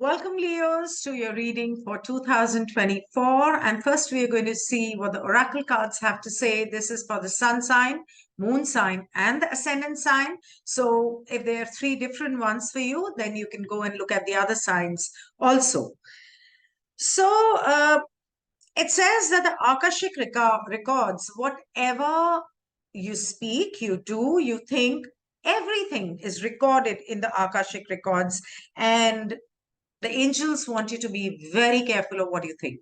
Welcome, Leos, to your reading for 2024. And first, we are going to see what the oracle cards have to say. This is for the sun sign, moon sign, and the ascendant sign. So, if there are three different ones for you, then you can go and look at the other signs also. So, it says that the Akashic records whatever you speak, you do, you think, everything is recorded in the Akashic records. And the angels want you to be very careful of what you think,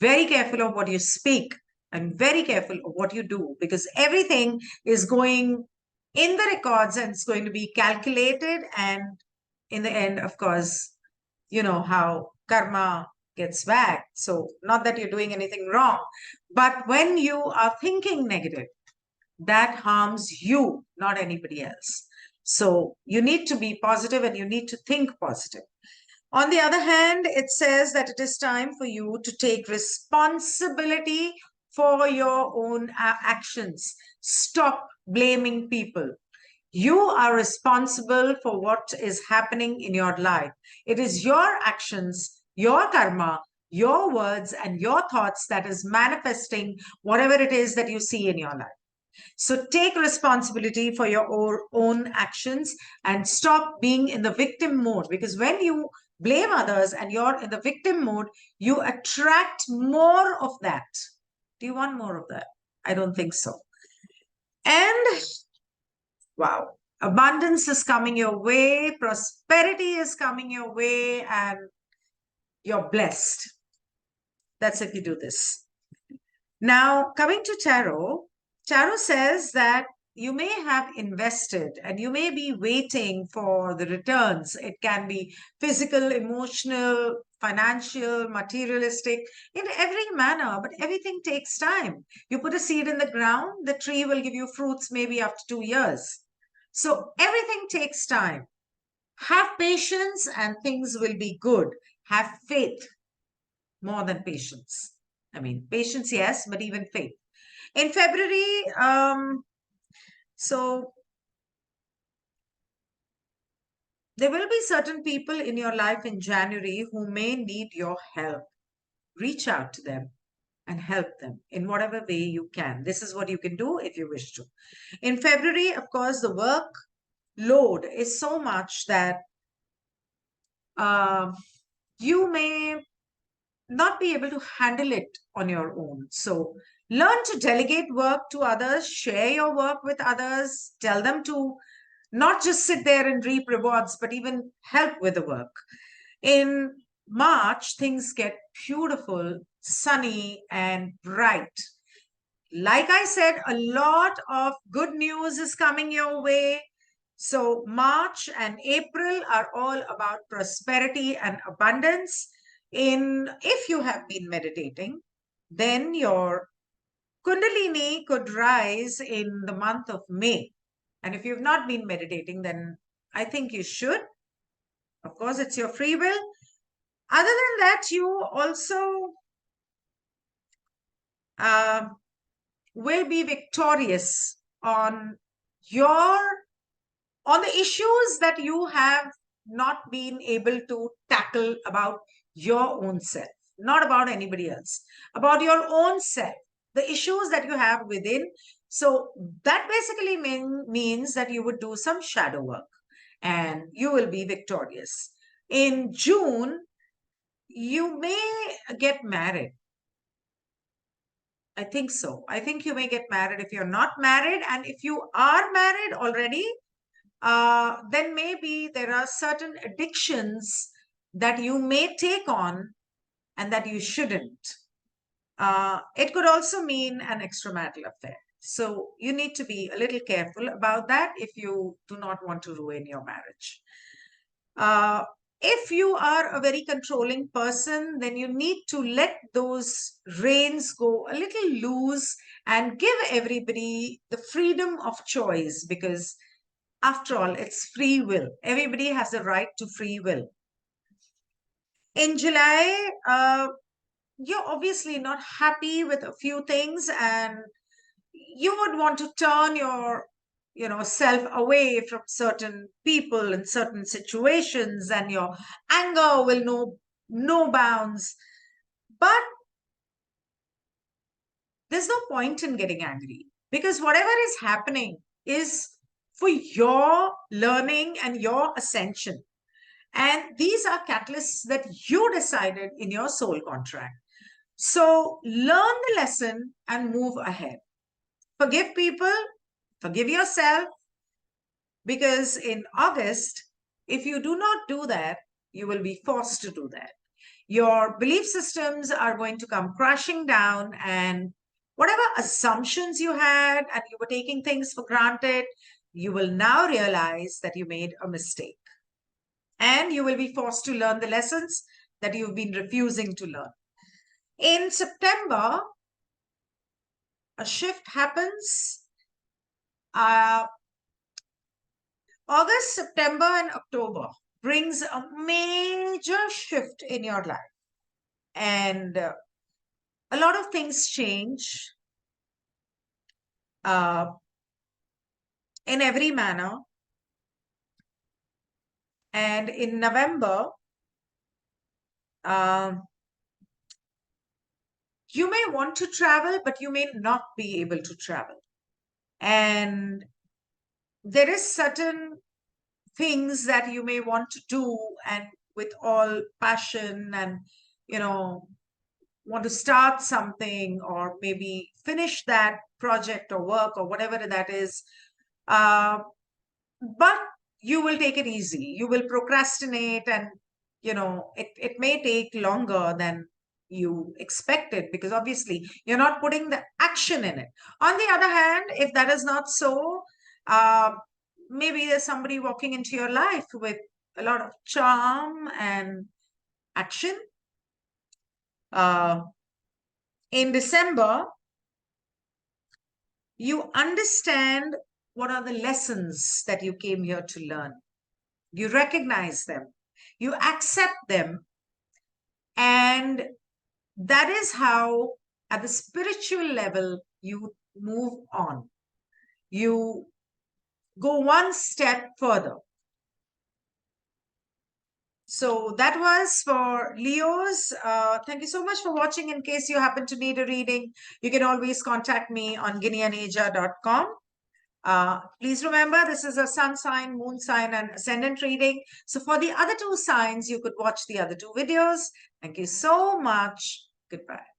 very careful of what you speak, and very careful of what you do, because everything is going in the records and it's going to be calculated. And in the end, of course, you know how karma gets back. So, not that you're doing anything wrong, but when you are thinking negative, that harms you, not anybody else. So, you need to be positive and you need to think positive. On the other hand, it says that it is time for you to take responsibility for your own actions. Stop blaming people. You are responsible for what is happening in your life. It is your actions, your karma, your words, and your thoughts that is manifesting whatever it is that you see in your life. So take responsibility for your own actions and stop being in the victim mode, because when you blame others and you're in the victim mode, you attract more of that. Do you want more of that? I don't think so. And wow, abundance is coming your way, prosperity is coming your way, and you're blessed. That's if you do this. Now, coming to tarot, tarot says that you may have invested and you may be waiting for the returns. It can be physical, emotional, financial, materialistic, in every manner, but everything takes time. You put a seed in the ground, the tree will give you fruits maybe after 2 years. So everything takes time. Have patience and things will be good. Have faith more than patience. I mean, patience, yes, but even faith. In February, so there will be certain people in your life in January who may need your help. Reach out to them and help them in whatever way you can. This is what you can do if you wish to. In February, of course, the work load is so much that you may not be able to handle it on your own. So learn to delegate work to others, share your work with others, tell them to not just sit there and reap rewards, but even help with the work. In March, things get beautiful, sunny, and bright. Like I said, a lot of good news is coming your way. So March and April are all about prosperity and abundance. If you have been meditating, then your Kundalini could rise in the month of May. And if you've not been meditating, then I think you should. Of course, it's your free will. Other than that, you also will be victorious on the issues that you have not been able to tackle about your own self, not about anybody else, about your own self, the issues that you have within. So that basically means that you would do some shadow work and you will be victorious. In June, you may get married. I think so. I think you may get married if you're not married. And if you are married already, then maybe there are certain addictions that you may take on and that you shouldn't. It could also mean an extramarital affair. So you need to be a little careful about that if you do not want to ruin your marriage. If you are a very controlling person, then you need to let those reins go a little loose and give everybody the freedom of choice, because after all, it's free will. Everybody has the right to free will. In July, you're obviously not happy with a few things and you would want to turn your self away from certain people in certain situations, and your anger will know no bounds. But there's no point in getting angry, because whatever is happening is for your learning and your ascension. And these are catalysts that you decided in your soul contract. So learn the lesson and move ahead. Forgive people, forgive yourself, because in August, if you do not do that, you will be forced to do that. Your belief systems are going to come crashing down, and whatever assumptions you had and you were taking things for granted, you will now realize that you made a mistake. And you will be forced to learn the lessons that you've been refusing to learn. In September, a shift happens. August, September, and October brings a major shift in your life. And a lot of things change in every manner. And in November, you may want to travel, but you may not be able to travel. And there is certain things that you may want to do, and with all passion, and want to start something, or maybe finish that project or work or whatever that is. But you will take it easy. You will procrastinate, and it may take longer than you expected, because obviously you're not putting the action in it. On the other hand, if that is not so, maybe there's somebody walking into your life with a lot of charm and action. In December, you understand what are the lessons that you came here to learn. You recognize them, you accept them, and that is how, at the spiritual level, you move on. You go one step further. So that was for Leos. Thank you so much for watching. In case you happen to need a reading, you can always contact me on ginnianeja.com. Please remember, this is a sun sign, moon sign, and ascendant reading. So for the other two signs, you could watch the other two videos. Thank you so much. Goodbye.